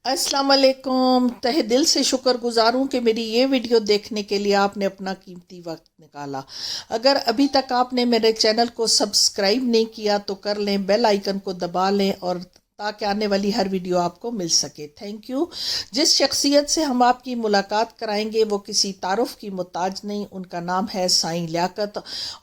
अस्सलाम वालेकुम। तहे दिल से शुक्र गुजार हूँ कि मेरी ये वीडियो देखने के लिए आपने अपना कीमती वक्त निकाला। अगर अभी तक आपने मेरे चैनल को सब्सक्राइब नहीं किया तो कर लें, बेल आइकन को दबा लें और ताकि आने वाली हर वीडियो आपको मिल सके। Thank you. जिस शख्सियत से हम आपकी मुलाकात कराएंगे वो किसी तारुफ की मुताज नहीं। उनका नाम है साईं लियाकत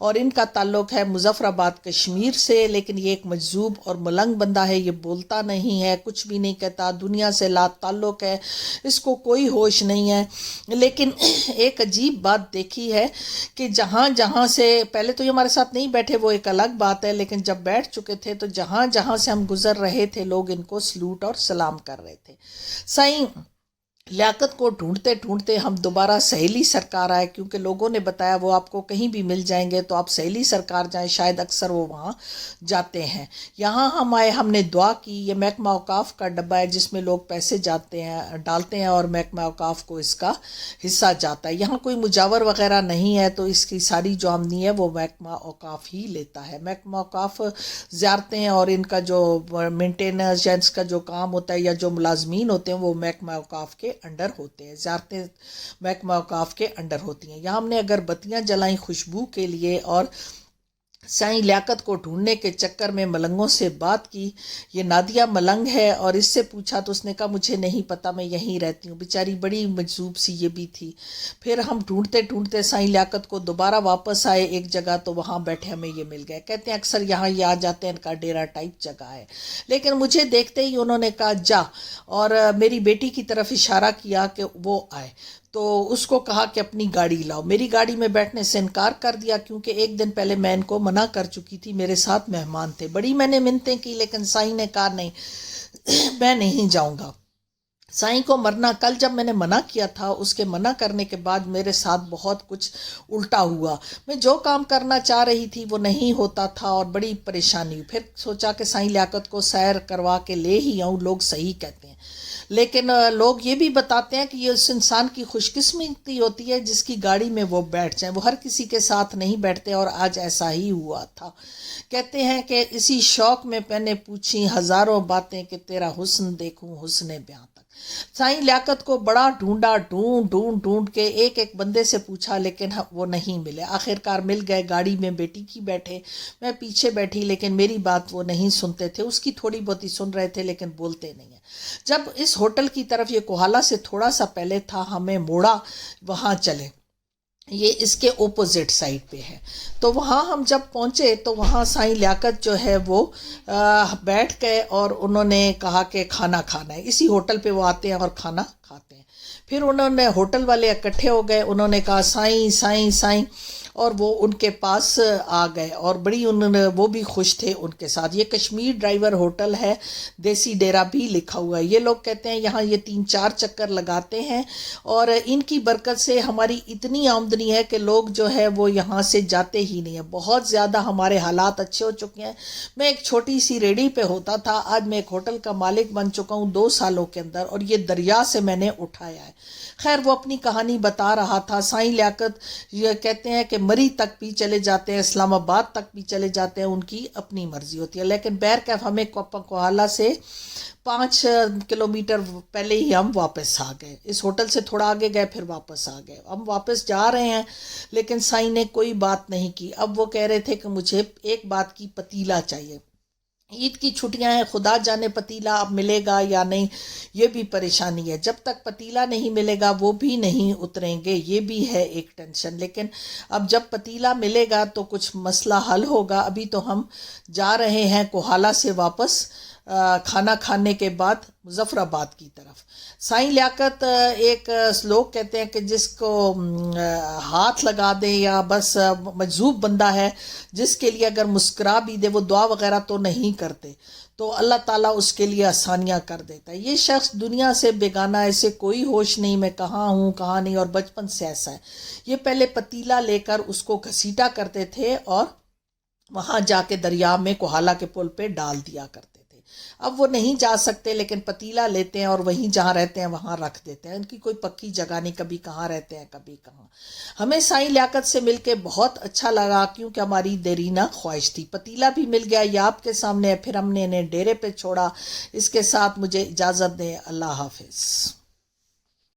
और इनका ताल्लुक़ है मुजफ्फराबाद कश्मीर से। लेकिन ये एक मजजूब और मलंग बंदा है। ये बोलता नहीं है, कुछ भी नहीं कहता, दुनिया से ला ताल्लुक़ है, इसको कोई होश नहीं है। लेकिन एक अजीब बात देखी है कि जहाँ जहाँ से पहले तो ये हमारे साथ नहीं बैठे, वो एक अलग बात है, लेकिन जब बैठ चुके थे तो जहाँ जहाँ से हम गुजर रहे थे लोग इनको सलूट और सलाम कर रहे थे। साईं लियाकत को ढूंढते ढूंढते हम दोबारा सहेली सरकार आए, क्योंकि लोगों ने बताया वो आपको कहीं भी मिल जाएंगे तो आप सहेली सरकार जाएं, शायद अक्सर वो वहाँ जाते हैं। यहाँ हम आए, हमने दुआ की। ये महकमा औकाफ का डब्बा है जिसमें लोग पैसे जाते हैं, डालते हैं और महकमा औकाफ को इसका हिस्सा जाता है। यहाँ कोई मुजावर वगैरह नहीं है, तो इसकी सारी जो आमदनी है वो महकमा औकाफ ही लेता है। महकमा औकाफ ज़ियारतें और इनका जो मेंटेनेंस या इसका जो काम होता है या जो मुलाजमीन होते हैं वो महकमा औकाफ के अंडर होते हैं। ज़ियारतें महकमा औकाफ के अंडर होती हैं। यहाँ हमने अगरबत्तियाँ जलाई खुशबू के लिए और साईं लियाकत को ढूंढने के चक्कर में मलंगों से बात की। ये नादिया मलंग है और इससे पूछा तो उसने कहा मुझे नहीं पता, मैं यहीं रहती हूँ। बेचारी बड़ी मजजूब सी ये भी थी। फिर हम ढूंढते ढूंढते साईं लियाकत को दोबारा वापस आए एक जगह, तो वहाँ बैठे हमें ये मिल गए। कहते हैं अक्सर यहाँ ये आ जाते हैं, इनका डेरा टाइप जगह है। लेकिन मुझे देखते ही उन्होंने कहा जा, और मेरी बेटी की तरफ इशारा किया कि वो आए। तो उसको कहा कि अपनी गाड़ी लाओ। मेरी गाड़ी में बैठने से इनकार कर दिया, क्योंकि एक दिन पहले मैं इनको मना कर चुकी थी, मेरे साथ मेहमान थे। बड़ी मैंने मिन्नतें की लेकिन साईं ने कहा नहीं मैं नहीं जाऊंगा। साईं को मरना, कल जब मैंने मना किया था उसके मना करने के बाद मेरे साथ बहुत कुछ उल्टा हुआ। मैं जो काम करना चाह रही थी वो नहीं होता था और बड़ी परेशानी हुई। फिर सोचा कि साईं लियाकत को सैर करवा के ले ही आऊँ, लोग सही कहते हैं। लेकिन लोग ये भी बताते हैं कि ये उस इंसान की खुशकिस्मती होती है जिसकी गाड़ी में वो बैठ जाए। वो हर किसी के साथ नहीं बैठते और आज ऐसा ही हुआ था। कहते हैं कि इसी शौक में मैंने पूछी हजारों बातें कि तेरा हुस्न देखूं हुस्न ब्यां तक। साईं लियाकत को बड़ा ढूंढा, ढूंढ ढूंढ ढूंढ के एक एक बंदे से पूछा, लेकिन वो नहीं मिले। आखिरकार मिल गए। गाड़ी में बेटी की बैठे, मैं पीछे बैठी, लेकिन मेरी बात वो नहीं सुनते थे। उसकी थोड़ी बहुत ही सुन रहे थे लेकिन बोलते नहीं है। जब इस होटल की तरफ, ये कोहाला से थोड़ा सा पहले था, हमें मोड़ा, वहाँ चले। ये इसके ओपोजिट साइड पे है। तो वहाँ हम जब पहुँचे तो वहाँ साईं लियाकत जो है वो बैठ गए और उन्होंने कहा कि खाना खाना है। इसी होटल पे वो आते हैं और खाना खाते हैं। फिर उन्होंने, होटल वाले इकट्ठे हो गए, उन्होंने कहा साईं साईं साईं, और वो उनके पास आ गए और बड़ी उन्होंने, वो भी खुश थे उनके साथ। ये कश्मीर ड्राइवर होटल है, देसी डेरा भी लिखा हुआ है। ये लोग कहते हैं यहाँ ये 3-4 चक्कर लगाते हैं और इनकी बरकत से हमारी इतनी आमदनी है कि लोग जो है वो यहाँ से जाते ही नहीं है। बहुत ज़्यादा हमारे हालात अच्छे हो चुके हैं। मैं एक छोटी सी रेडी पे होता था, आज मैं एक होटल का मालिक बन चुका हूँ 2 सालों के अंदर, और ये दरिया से मैंने उठाया है। खैर वो अपनी कहानी बता रहा था। साईं लियाकत ये कहते हैं कि मरी तक भी चले जाते हैं, इस्लामाबाद तक भी चले जाते हैं, उनकी अपनी मर्जी होती है। लेकिन बहरकैफ हमें कोहाला से 5 किलोमीटर पहले ही हम वापस आ गए। इस होटल से थोड़ा आगे गए फिर वापस आ गए। हम वापस जा रहे हैं लेकिन साईं ने कोई बात नहीं की। अब वो कह रहे थे कि मुझे एक बात की पतीला चाहिए। ईद की छुट्टियां हैं, खुदा जाने पतीला अब मिलेगा या नहीं, ये भी परेशानी है। जब तक पतीला नहीं मिलेगा वो भी नहीं उतरेंगे, ये भी है एक टेंशन। लेकिन अब जब पतीला मिलेगा तो कुछ मसला हल होगा। अभी तो हम जा रहे हैं कोहाला से वापस खाना खाने के बाद मुजफ्फराबाद की तरफ। साईं लियाकत एक लोग कहते हैं कि जिसको हाथ लगा दे या बस मजजूब बंदा है, जिसके लिए अगर मुस्कुरा भी दे, वो दुआ वगैरह तो नहीं करते, तो अल्लाह ताला उसके लिए आसानियाँ कर देता है। ये शख्स दुनिया से बेगाना है, इसे कोई होश नहीं मैं कहाँ हूँ कहाँ नहीं, और बचपन से ऐसा है। ये पहले पतीला लेकर उसको घसीटा करते थे और वहाँ जाके दरिया में कोहाला के पुल पे डाल दिया करते थे। اب وہ نہیں جا سکتے لیکن پتیلا لیتے ہیں اور وہیں جہاں رہتے ہیں وہاں رکھ دیتے ہیں. ان کی کوئی پکی جگہ نہیں، کبھی کہاں رہتے ہیں کبھی کہاں. ہمیں سائیں لیاقت سے مل کے بہت اچھا لگا، کیونکہ ہماری دیرینہ خواہش تھی. پتیلا بھی مل گیا، یہ آپ کے سامنے ہے. پھر ہم نے انہیں ڈیرے پہ چھوڑا. اس کے ساتھ مجھے اجازت دیں، اللہ حافظ.